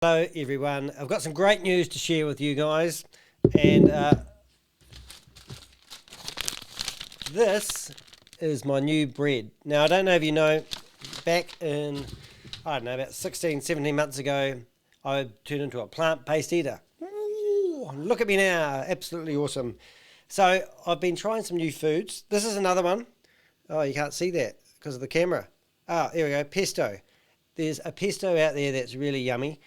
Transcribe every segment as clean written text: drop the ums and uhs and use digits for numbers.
Hello everyone, I've got some great news to share with you guys, and this is my new bread. Now I don't know if you know, back in, I don't know, about 16, 17 months ago, I turned into a plant-based eater. Ooh, look at me now, absolutely awesome. So I've been trying some new foods. This is another one. Oh, you can't see that because of the camera. Ah, there we go, pesto. There's a pesto out there that's really yummy.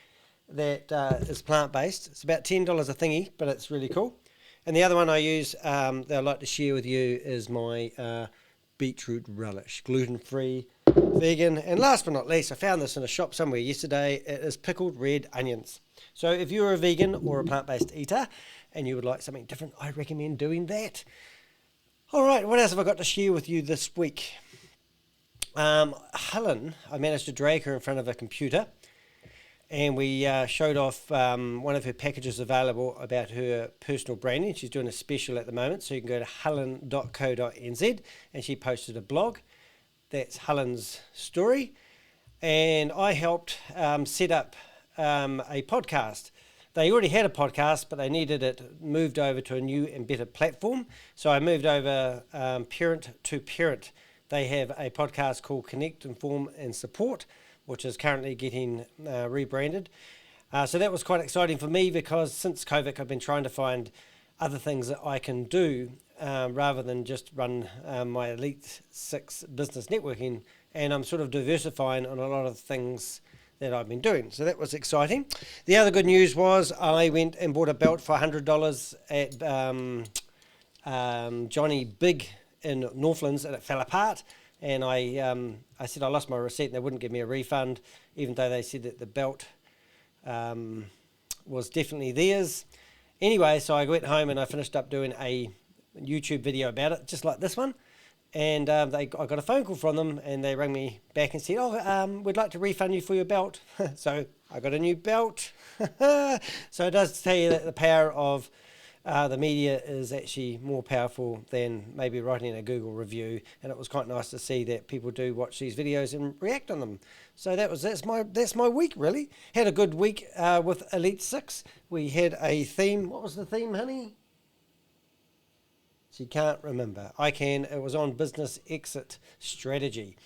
That is plant-based. It's about $10 a thingy, but it's really cool. And the other one I use that I'd like to share with you is my beetroot relish, gluten-free, vegan. And last but not least, I found this in a shop somewhere yesterday. It is pickled red onions. So if you're a vegan or a plant-based eater and you would like something different, I recommend doing that. All right, what else have I got to share with you this week? Helen, I managed to drag her in front of a computer, and we showed off one of her packages available about her personal branding. She's doing a special at the moment, so you can go to helen.co.nz, and she posted a blog. That's Helen's story. And I helped set up a podcast. They already had a podcast, but they needed it moved over to a new and better platform. So I moved over Parent to Parent. They have a podcast called Connect, Inform and Support, which is currently getting rebranded. So that was quite exciting for me because since COVID, I've been trying to find other things that I can do rather than just run my Elite 6 business networking. And I'm sort of diversifying on a lot of things that I've been doing. So that was exciting. The other good news was I went and bought a belt for $100 at Johnny Big in Northlands, and it fell apart. And I said I lost my receipt and they wouldn't give me a refund, even though they said that the belt was definitely theirs. Anyway, so I went home and I finished up doing a YouTube video about it, just like this one. And I got a phone call from them and they rang me back and said, we'd like to refund you for your belt. So I got a new belt. So it does tell you that the power of the media is actually more powerful than maybe writing a Google review, and it was quite nice to see that people do watch these videos and react on them. So that's my week really. Had a good week with Elite 6. We had a theme. What was the theme, honey? She can't remember. I can. It was on business exit strategy.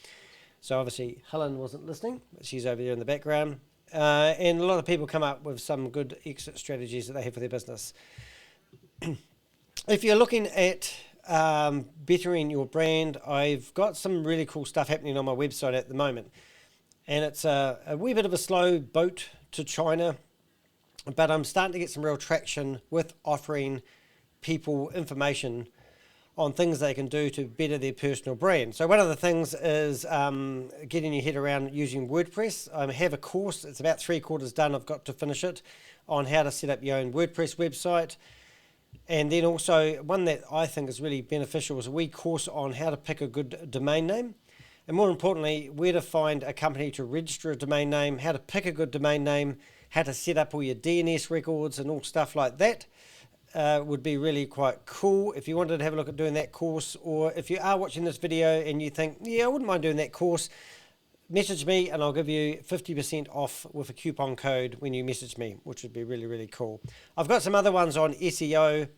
So obviously Helen wasn't listening, but she's over there in the background. And a lot of people come up with some good exit strategies that they have for their business. If you're looking at bettering your brand, I've got some really cool stuff happening on my website at the moment. And it's a wee bit of a slow boat to China, but I'm starting to get some real traction with offering people information on things they can do to better their personal brand. So one of the things is getting your head around using WordPress. I have a course, it's about 3/4 done, I've got to finish it, on how to set up your own WordPress website. And then also one that I think is really beneficial is a wee course on how to pick a good domain name. And more importantly, where to find a company to register a domain name, how to pick a good domain name, how to set up all your DNS records and all stuff like that would be really quite cool. If you wanted to have a look at doing that course, or if you are watching this video and you think, yeah, I wouldn't mind doing that course, message me and I'll give you 50% off with a coupon code when you message me, which would be really, really cool. I've got some other ones on SEO,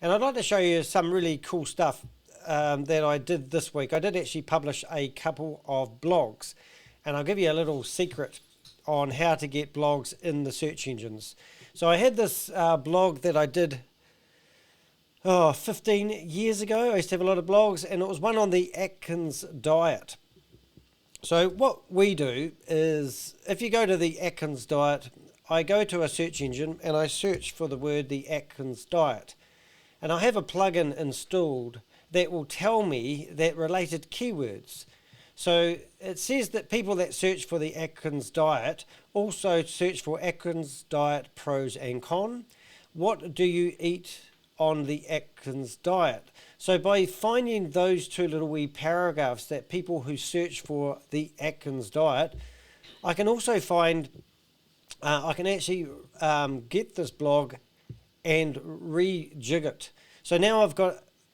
and I'd like to show you some really cool stuff that I did this week. I did actually publish a couple of blogs, and I'll give you a little secret on how to get blogs in the search engines. So I had this blog that I did 15 years ago. I used to have a lot of blogs, and it was one on the Atkins diet. So what we do is, if you go to the Atkins diet, I go to a search engine and I search for the word the Atkins diet. And I have a plugin installed that will tell me that related keywords. So it says that people that search for the Atkins diet also search for Atkins diet pros and cons. What do you eat on the Atkins diet? So by finding those two little wee paragraphs that people who search for the Atkins diet, I can also find, I can actually get this blog and rejig it. So now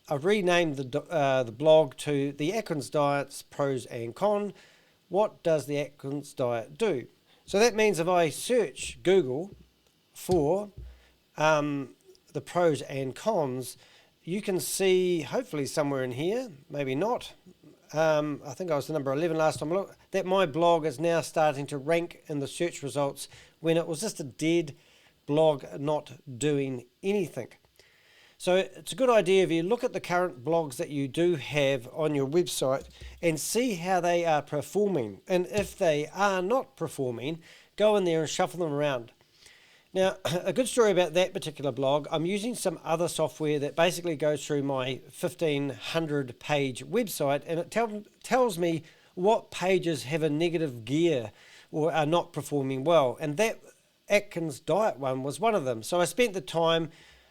I've renamed the blog to the Atkins diet's pros and cons. What does the Atkins diet do? So that means if I search Google for the pros and cons, you can see, hopefully somewhere in here, maybe not, I think I was the number 11 last time I looked, that my blog is now starting to rank in the search results when it was just a dead blog not doing anything. So it's a good idea if you look at the current blogs that you do have on your website and see how they are performing. And if they are not performing, go in there and shuffle them around. Now, a good story about that particular blog, I'm using some other software that basically goes through my 1,500 page website, and it tells me what pages have a negative gear or are not performing well. And that Atkins diet one was one of them. So I spent the time,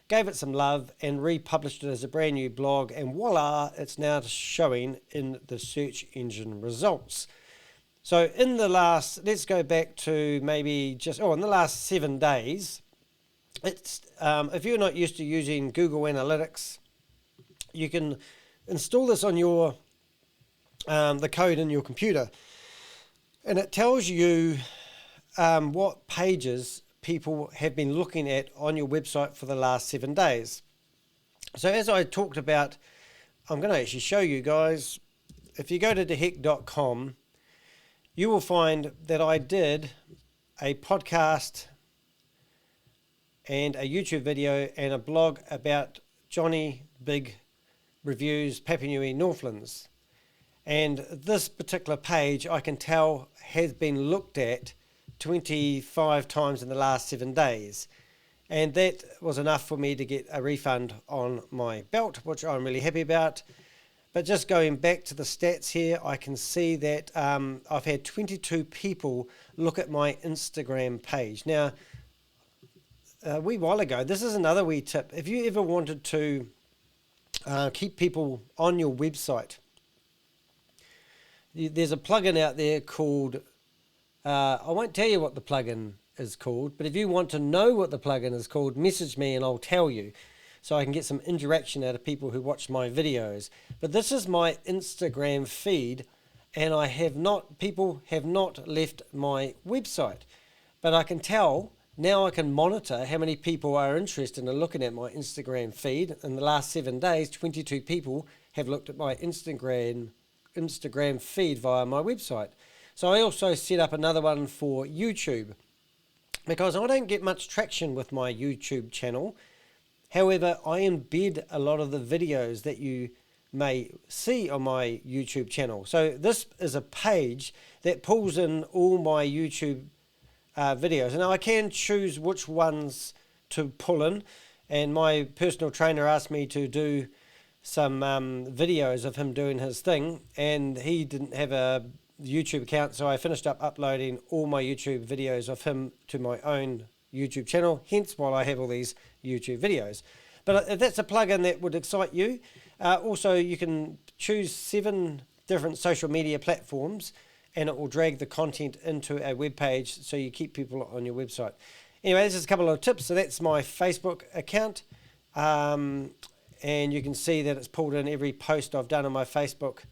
gave it some love, and republished it as a brand new blog, and voila, it's now showing in the search engine results. So in the last, let's go back to maybe just, in the last 7 days, it's if you're not used to using Google Analytics, you can install this on your the code in your computer, and it tells you what pages people have been looking at on your website for the last 7 days. So as I talked about, I'm going to actually show you guys. If you go to theheck.com, you will find that I did a podcast and a YouTube video and a blog about Johnny Big Reviews Papua New Guinea Northlands. And this particular page, I can tell, has been looked at 25 times in the last 7 days. And that was enough for me to get a refund on my belt, which I'm really happy about. But just going back to the stats here, I can see that I've had 22 people look at my Instagram page. Now, a wee while ago, this is another wee tip. If you ever wanted to keep people on your website, there's a plugin out there called, I won't tell you what the plugin is called, but if you want to know what the plugin is called, message me and I'll tell you, so I can get some interaction out of people who watch my videos. But this is my Instagram feed, and people have not left my website. But I can tell, now I can monitor how many people are interested in looking at my Instagram feed. In the last 7 days, 22 people have looked at my Instagram feed via my website. So I also set up another one for YouTube, because I don't get much traction with my YouTube channel. However, I embed a lot of the videos that you may see on my YouTube channel. So this is a page that pulls in all my YouTube videos. And now I can choose which ones to pull in. And my personal trainer asked me to do some videos of him doing his thing. And he didn't have a YouTube account, so I finished up uploading all my YouTube videos of him to my own YouTube channel, hence why I have all these YouTube videos. But if that's a plugin that would excite you, also you can choose 7 different social media platforms, and it will drag the content into a web page so you keep people on your website. Anyway, this is a couple of tips. So that's my Facebook account, and you can see that it's pulled in every post I've done on my Facebook,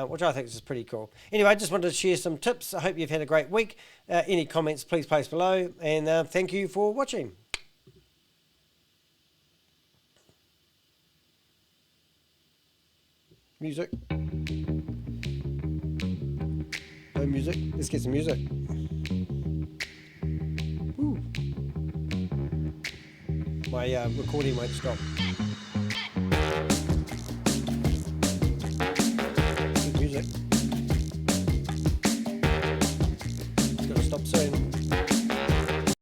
which I think is pretty cool. Anyway, I just wanted to share some tips. I hope you've had a great week. Any comments, please post below. And thank you for watching. Music. No music. Let's get some music. Woo. My recording won't stop. Good music. It's going to stop soon.